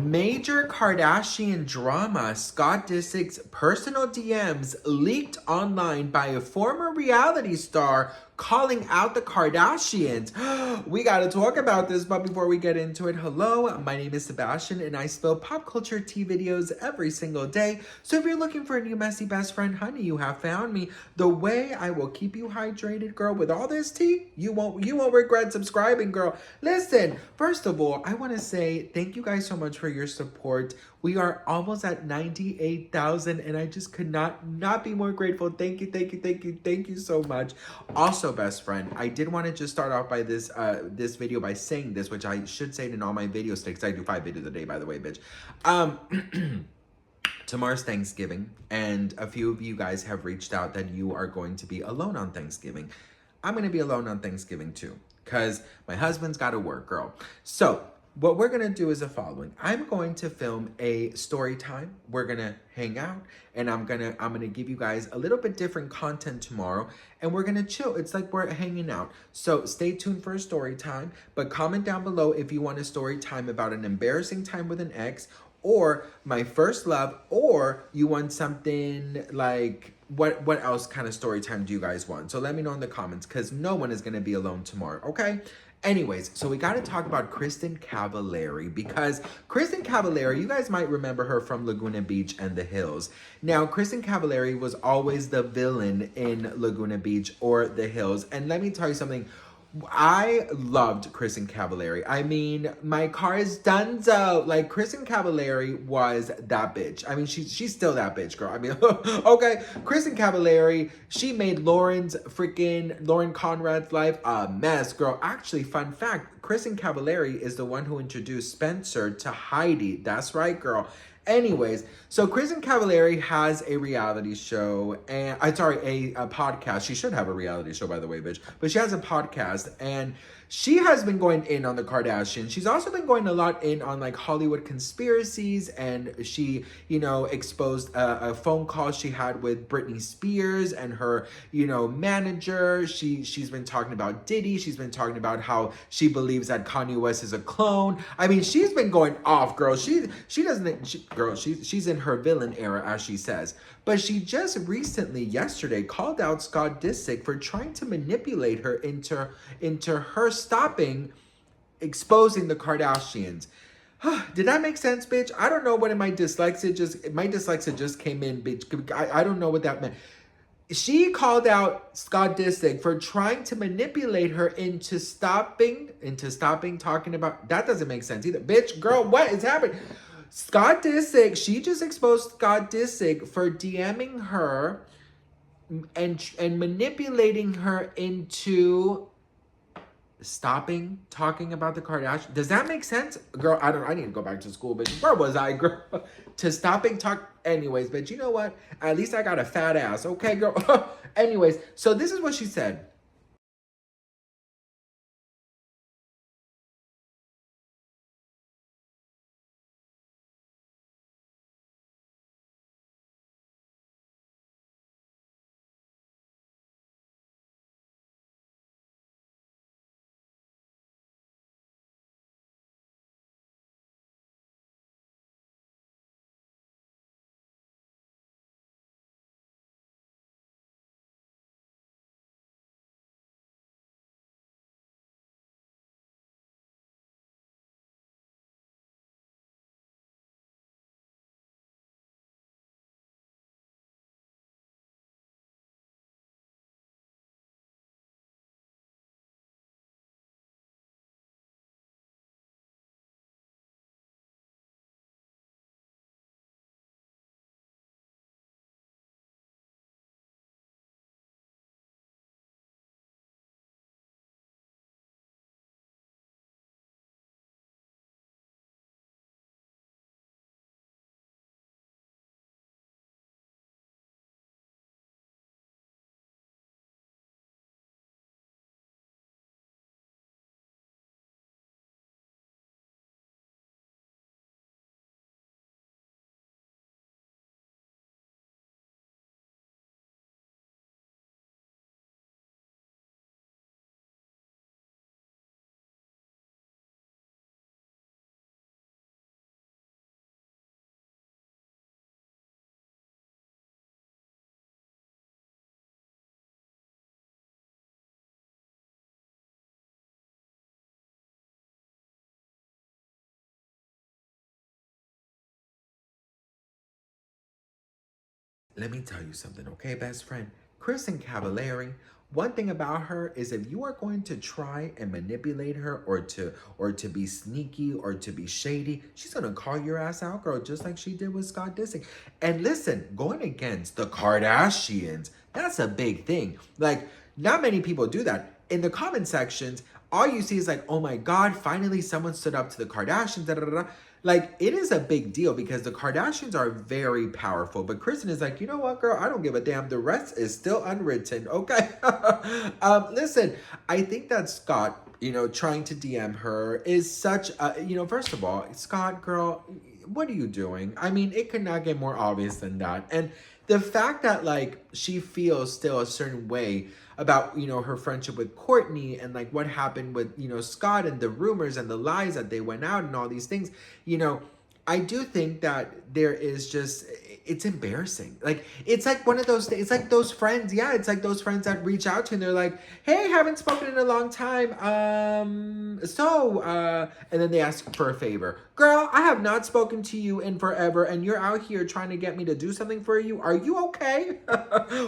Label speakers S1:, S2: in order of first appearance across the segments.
S1: Major Kardashian drama. Scott Disick's personal DMs leaked online by a former reality star calling out the Kardashians. We gotta talk about this, but before we get into it, hello, my name is Sebastian and I spill pop culture tea videos every single day. So if you're looking for a new messy best friend, honey, you have found me. The way I will keep you hydrated, girl, with all this tea, you won't regret subscribing, girl. Listen, first of all, I want to say thank you guys so much for your support. We are almost at 98,000 and I just could not be more grateful. Thank you so much. Also, best friend, I did want to just start off by this video by saying this, which I should say it in all my videos because I do 5 videos a day, by the way, bitch. Tomorrow's Thanksgiving, and a few of you guys have reached out that you are going to be alone on Thanksgiving. I'm going to be alone on Thanksgiving too, because my husband's got to work, girl. So what we're going to do is the following. I'm going to film a story time. We're going to hang out, and I'm going to give you guys a little bit different content tomorrow, and we're going to chill. It's like we're hanging out. So stay tuned for a story time, but comment down below if you want a story time about an embarrassing time with an ex, or my first love, or you want something like what else kind of story time do you guys want? So let me know in the comments, because no one is going to be alone tomorrow, okay? Anyways, so we got to talk about Kristin Cavallari, because Kristin Cavallari, you guys might remember her from Laguna Beach and The Hills. Now, Kristin Cavallari was always the villain in Laguna Beach or The Hills, and let me tell you something. I loved Kristin Cavallari. I mean, my car is donezo. Like, Kristin Cavallari was that bitch. I mean, she's still that bitch, girl. I mean, okay. Kristin Cavallari, she made Lauren Conrad's life a mess, girl. Actually, fun fact, Kristin Cavallari is the one who introduced Spencer to Heidi. That's right, girl. Anyways, so Kristin Cavallari has a reality show, and a podcast. She should have a reality show, by the way, bitch. But she has a podcast, and she has been going in on the Kardashians. She's also been going a lot in on like Hollywood conspiracies, and she, exposed a phone call she had with Britney Spears and her, manager. She's been talking about Diddy. She's been talking about how she believes that Kanye West is a clone. I mean, she's been going off, girl. She's in her villain era, as she says. But she just recently, yesterday, called out Scott Disick for trying to manipulate her into her stopping exposing the Kardashians. Did that make sense, bitch? I don't know what my dyslexia just came in, bitch. I don't know what that meant. She called out Scott Disick for trying to manipulate her into stopping talking about. That doesn't make sense either. Bitch, girl, what is happening? Scott Disick, she just exposed Scott Disick for DMing her and manipulating her into stopping talking about the Kardashians. Does that make sense? Girl, I need to go back to school, bitch. Where was I, girl? To stopping talk. Anyways, but you know what? At least I got a fat ass. Okay, girl. Anyways, so this is what she said. let me tell you something, okay, best friend? Kristen Cavallari, one thing about her is if you are going to try and manipulate her or to be sneaky or to be shady, she's gonna call your ass out, girl, just like she did with Scott Disick. And listen, going against the Kardashians, that's a big thing. Like, not many people do that. In the comment sections, all you see is like, oh my God, finally someone stood up to the Kardashians, da da da. Like, it is a big deal because the Kardashians are very powerful. But Kristen is like, you know what, girl? I don't give a damn. The rest is still unwritten, okay? Listen, I think that Scott, trying to DM her is such a, first of all, Scott, girl, what are you doing? I mean, it could not get more obvious than that. And the fact that, like, she feels still a certain way about, her friendship with Kourtney and, like, what happened with, Scott and the rumors and the lies that they went out and all these things, I do think that there is just, it's embarrassing. Like, it's like one of those, it's like those friends, yeah, it's like those friends that reach out to you and they're like, hey, haven't spoken in a long time, and then they ask for a favor. Girl, I have not spoken to you in forever, and you're out here trying to get me to do something for you. Are you okay?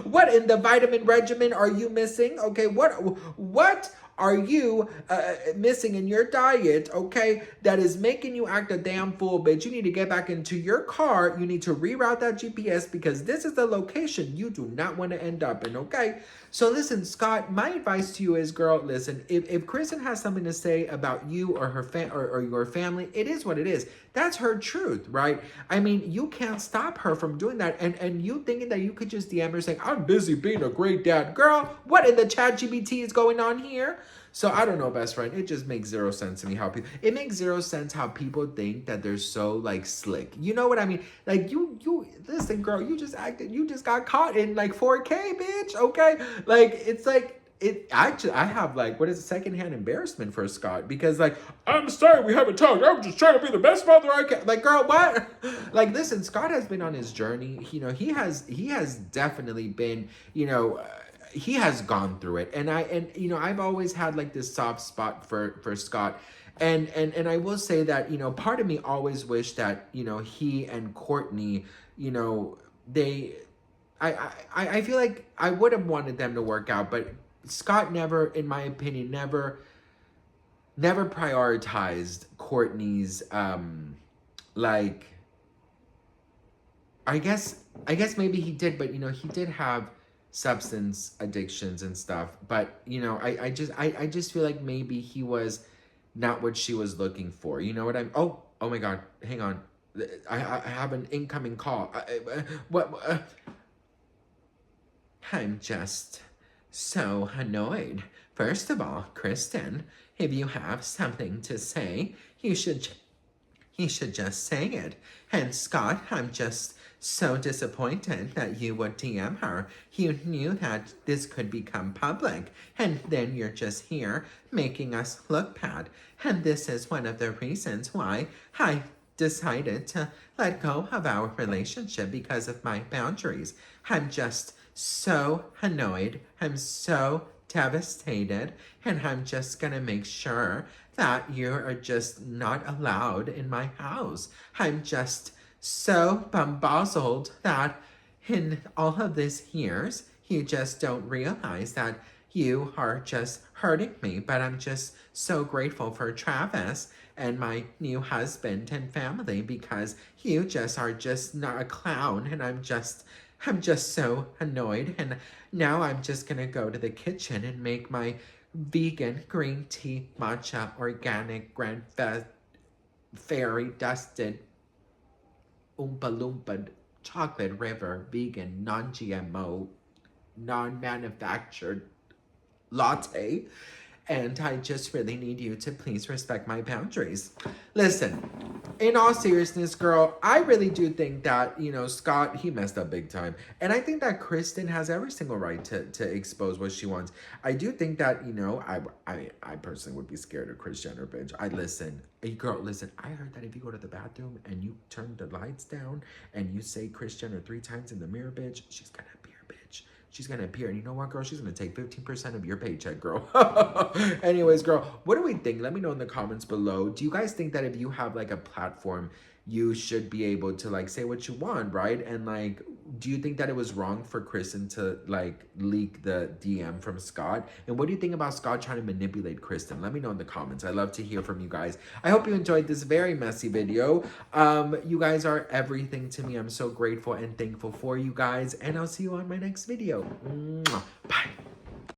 S1: What in the vitamin regimen are you missing? Okay, what are you missing in your diet, okay, that is making you act a damn fool, bitch? You need to get back into your car. You need to reroute that GPS because this is the location you do not want to end up in, okay? So listen, Scott, my advice to you is, girl, listen, if Kristen has something to say about you or her or your family, it is what it is. That's her truth, right? I mean, you can't stop her from doing that. And you thinking that you could just DM her saying, I'm busy being a great dad. Girl, what in the chat GPT is going on here? So I don't know, best friend. It just makes zero sense to me it makes zero sense how people think that they're so, like, slick. You know what I mean? Like, you listen, girl, you just got caught in, like, 4K, bitch, okay? Like, it's like, I have, like, what is it, secondhand embarrassment for Scott because, like, I'm sorry we haven't talked. I'm just trying to be the best father I can. Like, girl, what? Like, listen, Scott has been on his journey. He has definitely been, he has gone through it, and I've always had, like, this soft spot for Scott, and I will say that part of me always wished that he and Kourtney, they. I feel like I would have wanted them to work out, but Scott never, in my opinion, never prioritized Kourtney's like, I guess maybe he did, but he did have substance addictions and stuff, but I just feel like maybe he was not what she was looking for. You know what I'm oh my God, hang on, I have an incoming call. I'm just so annoyed. First of all, Kristen, if you have something to say, you should just say it. And Scott, I'm just so disappointed that you would DM her. You knew that this could become public, and then you're just here making us look bad. And this is one of the reasons why I decided to let go of our relationship because of my boundaries. I'm just so annoyed. I'm so devastated, and I'm just gonna make sure that you are just not allowed in my house. I'm just so bamboozled that in all of these years, you just don't realize that you are just hurting me. But I'm just so grateful for Travis and my new husband and family because you just are just not a clown, and I'm just so annoyed, and now I'm just gonna go to the kitchen and make my vegan green tea matcha organic grand fairy dusted Oompa Loompa chocolate river vegan non-GMO non-manufactured latte. And I just really need you to please respect my boundaries. Listen, in all seriousness, girl, I really do think that, Scott, he messed up big time. And I think that Kristen has every single right to expose what she wants. I do think that, I personally would be scared of Kris Jenner, bitch. Girl, listen, I heard that if you go to the bathroom and you turn the lights down and you say Kris Jenner 3 times in the mirror, bitch, she's gonna appear, bitch. She's gonna appear, and you know what, girl? She's gonna take 15% of your paycheck, girl. Anyways, girl, what do we think? Let me know in the comments below. Do you guys think that if you have, like, a platform, you should be able to, like, say what you want, right? And, like, do you think that it was wrong for Kristen to like leak the DM from Scott? And what do you think about Scott trying to manipulate Kristen? Let me know in the comments. I'd love to hear from you guys. I hope you enjoyed this very messy video. You guys are everything to me. I'm so grateful and thankful for you guys. And I'll see you on my next video. Mwah. Bye.